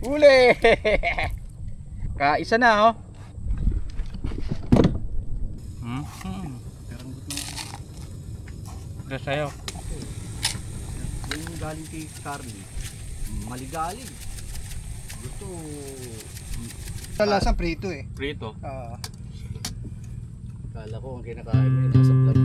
Uli! Kaisa na oh. Peranggot na. Ito sa'yo. Yung galing kay Carly, maligaling. Gusto... Lasang prito eh. Prito. Kala ko ang kinakain mo yun, nasa vlog.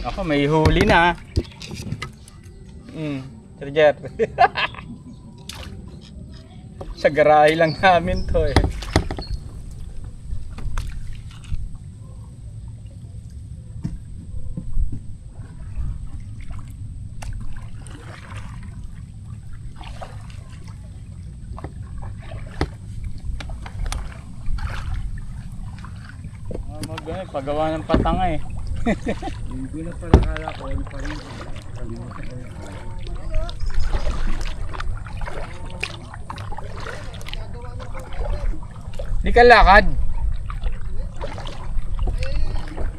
Ako may huli na. Charger. Sa garahe lang namin to eh. Pagawa ng patanga eh. Hindi na pala kala ko, ano pa rin. Kalimutan ko yun. Di ka lakad.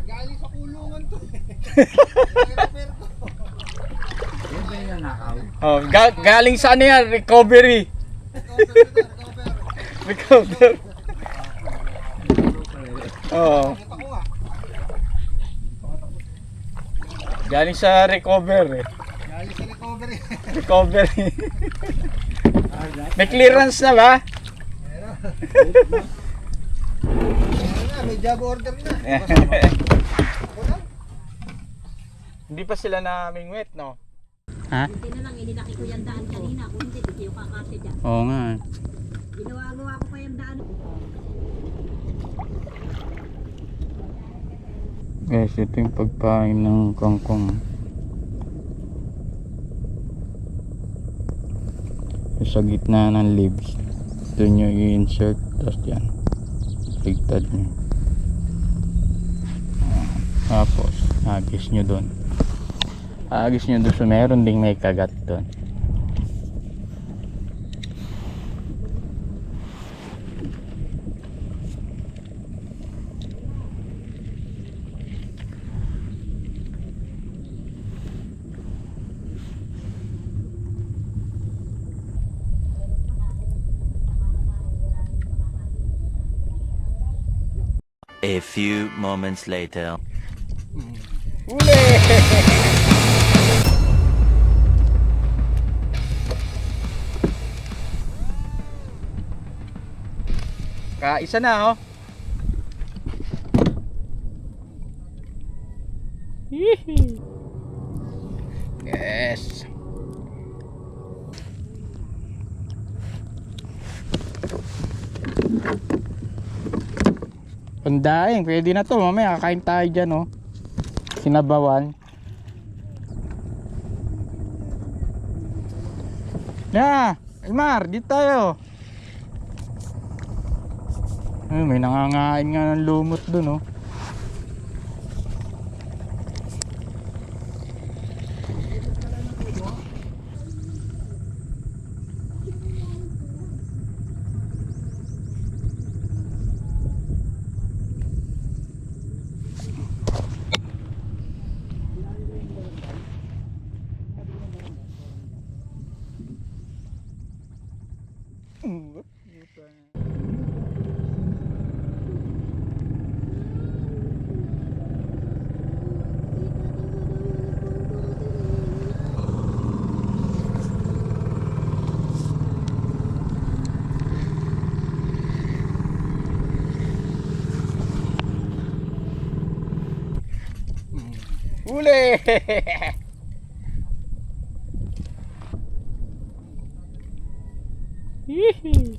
Galing sa kulungan to. Yan ba yung nanakaw? Oh, galing sa ano yan? Recovery. Recover. Oo. Galing sa recover eh. Galing sa recovery. Recovery. May clearance na ba? Meron na, may job order na. Ako lang. Hindi pa sila naming wet, no? Ha? Hindi na lang, inilaki ko yung daan kanina. Kung hindi, hindi yung kakasya dyan. Oo nga. Ginawa ko pa yung daan. Guys, ito yung pagpain ng kangkong. Sa gitna ng leaves. Ito nyo i-insert. Tapos yan. Ligtad nyo. Tapos, agis nyo doon. Agis nyo doon. So, meron ding may kagat doon. A few moments later. Uli! Kaisa na oh. Yes. Pandaing, pwede na to. Mamaya kakain tayo dyan oh. Sinabawan. Ya, Elmar, dito tayo. Ay, may nangangain nga ng lumot dun oh. Huli! Hihi.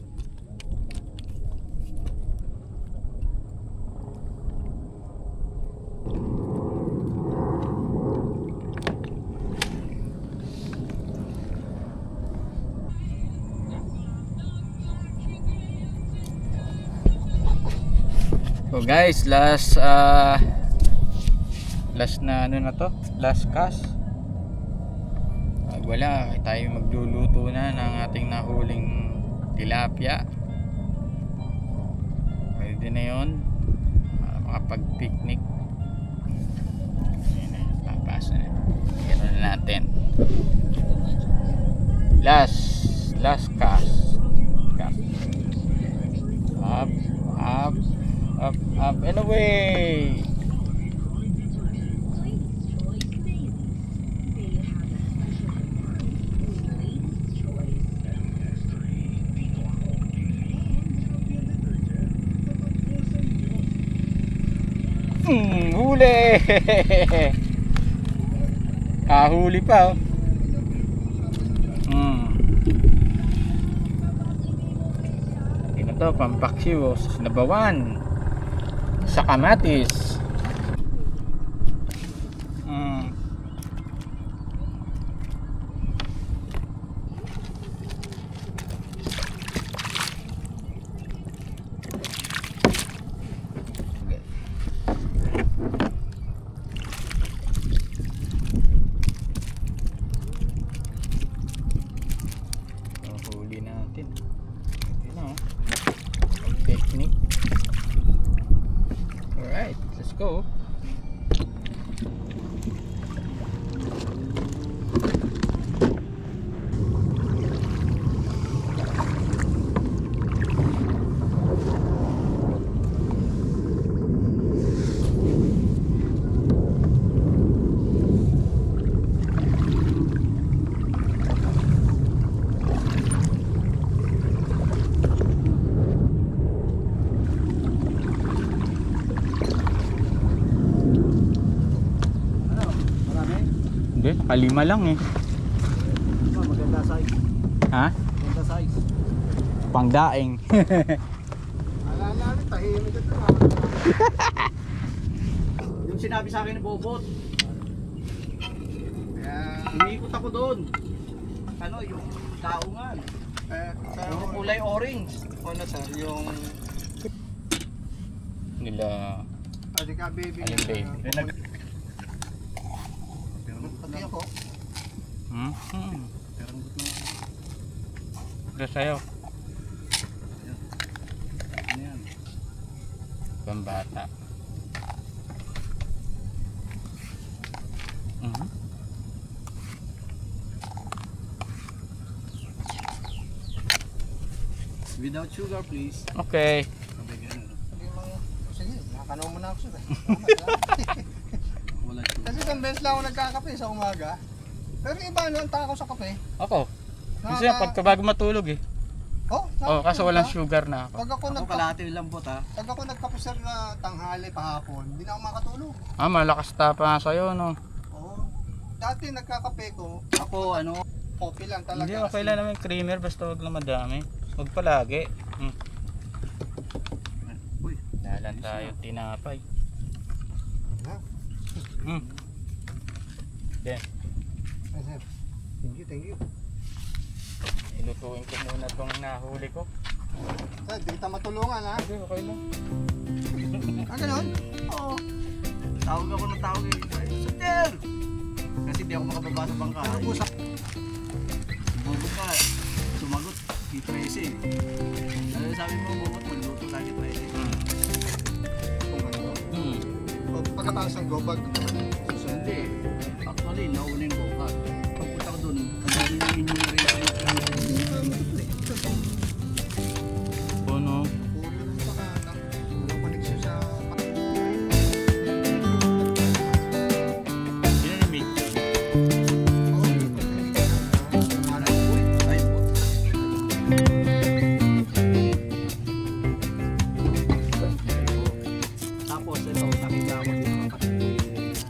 So guys, last na ano na to, last cast. Wala, tayo magluluto na ng ating nahuling tilapia. Pwede na yun para makapag-picnic. Ayan na, papasa na. Gano'n na natin. Last cast. Up and away. Huli. Kahuli pa oh. Ito to, pampaksiw sa sinabawan, sa kamatis. Huli natin. Ito na oh. Picnic. Alright, let's go. Hindi, nakalima lang eh. Maganda size. Ha? Maganda size. Pangdaing. Alala, tahimik ito. Yung sinabi sa akin ni Bobot, Kaya, umiikot ako doon. Ano, yung daungan. Yung kulay orange. ano sir, yung Nila Adika baby. Aling baby. Pati ako. Pero sa'yo, Ano yan? pambata. Without sugar, please. Okay. Sabi mo, sige, nakakanaw mo na ako sir. Wala sugar. Kasi isang beses lang ako nagkakape sa umaga. Pero iba ano ang takaw sa kape. Ako. Kasi pagka bago matulog eh. Oh, Kaso walang sugar na ako. Pag ako, Ako kalahati lang po ta. pag ako nagkape sir na tanghali pahapon, hindi na ako makatulog. Malakas tapa sa'yo no. Oo. Dati nagkakape ko, Ako ano, coffee lang talaga. Hindi, okay lang naman creamer basta wag lang madami. Wag palagi. uy, Dalan tayo tinapay. Ha? Then, Ay, sir. Thank you. ilutuin ko muna tong nahuli ko. Sir, di kita matulungan ha. Okay, okay lang. Ganun? oo. Tawag ako ng tawag eh. Sir! Kasi di ako makababa sa bangka. Ano usap? Bobot ka, sumagot, si Tracy. Ano sabi mo, Bobot, magluto tayo kay Tracy. Kung ano. Pagkatapos ng gobag, So, hindi. Actually, naunin ko ka. Pagpunta ko doon, ang dami yung rin sa Ano? puro lang walang koneksyon sa Pinanimig. Ay, tapos ito, nakita ko din mga kapatid.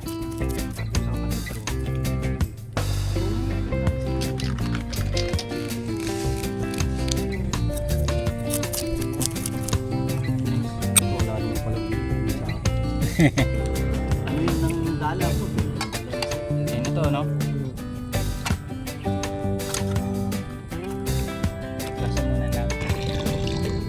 Ano yun ng dala po? Sino to, no? Klasa muna natin.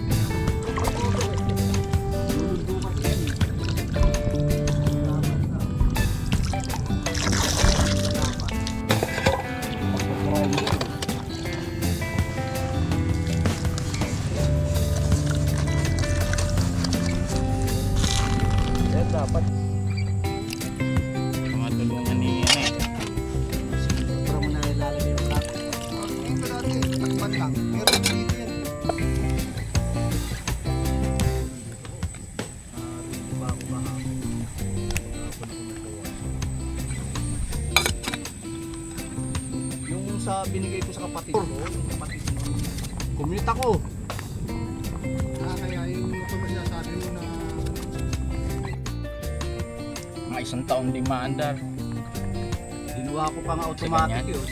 Yan dapat. Matulungan ni ano eh. Para mo na ilalagay yung lock. Dito natin, takpan lang. Meron dito yan. Yung sa binigay ko sa kapatid ko, yung kapatid mo, commute ako. Kaya yung ito masasabi mo na Mga isang taon din maandar. Ginawa ko pa nga automatic Ganyan? yun.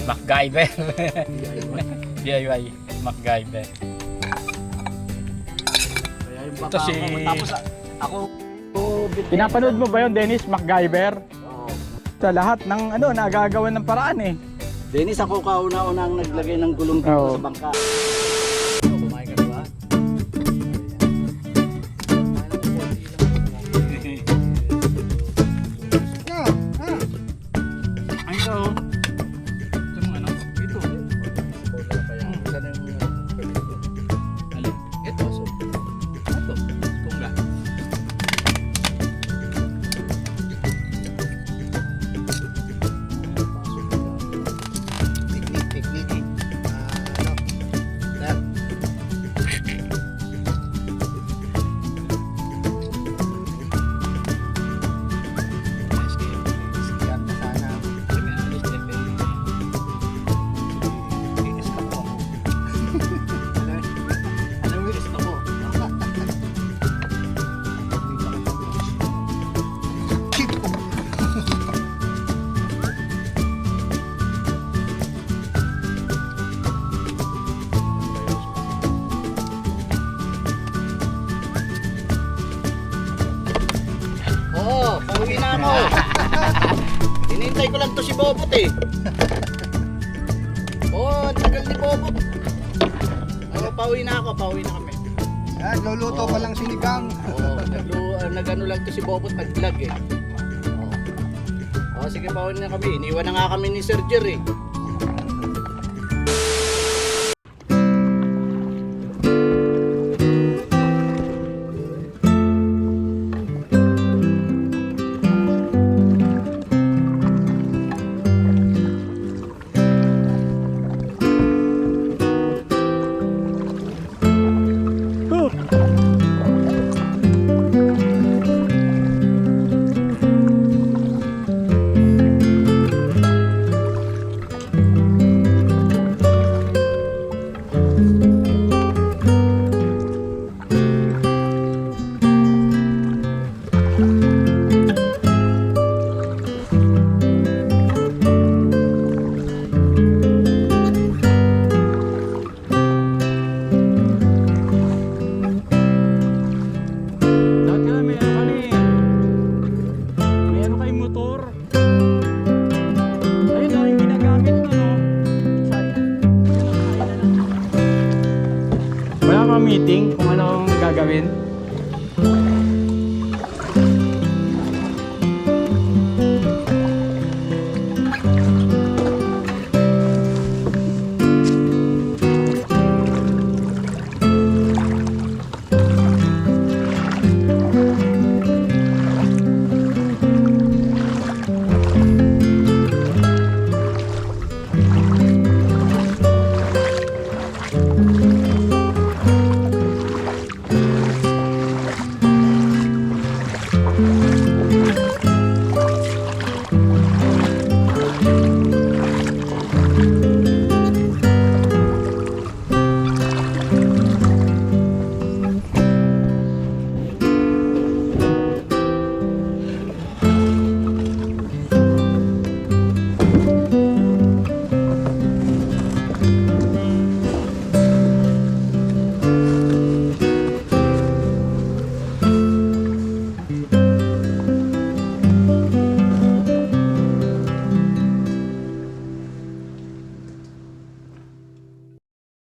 MacGyver. DIY. MacGyver. Kaya yung Ito baka si- ako, tapos ako, Pinapanood mo ba yun, Dennis? MacGyver? oh. Sa lahat ng ano, nagagawa ng paraan eh. Dennis, ako kauna-una ang naglagay ng gulong dito Oo. sa bangka. Kumain ka ba? na, ha? Ang ito, ito ano? Ito. Saan yung Alin? ito, so. Ito, tungga. Technique. Ano? Sir. Yan na sana. Inis ka po ako. Alam mo, inis ka po. Oo, pauwi na ako. Hinintay ko lang to si Bobot eh. Oo, ang tagal ni Bobot. Oo, pauwi na kami. Yan, luluto pa lang sinigang. Oo, nag-ano lang to si Bobot, nag-vlog eh. Oo. Oo, sige, pauwi na kami. Iniwan na nga kami ni Sir Jer eh. Dati lang may ano ka na eh. May ano kayong motor. Ayun na yung ginagamit mo, no? Wala kang meeting kung ano ang gagawin.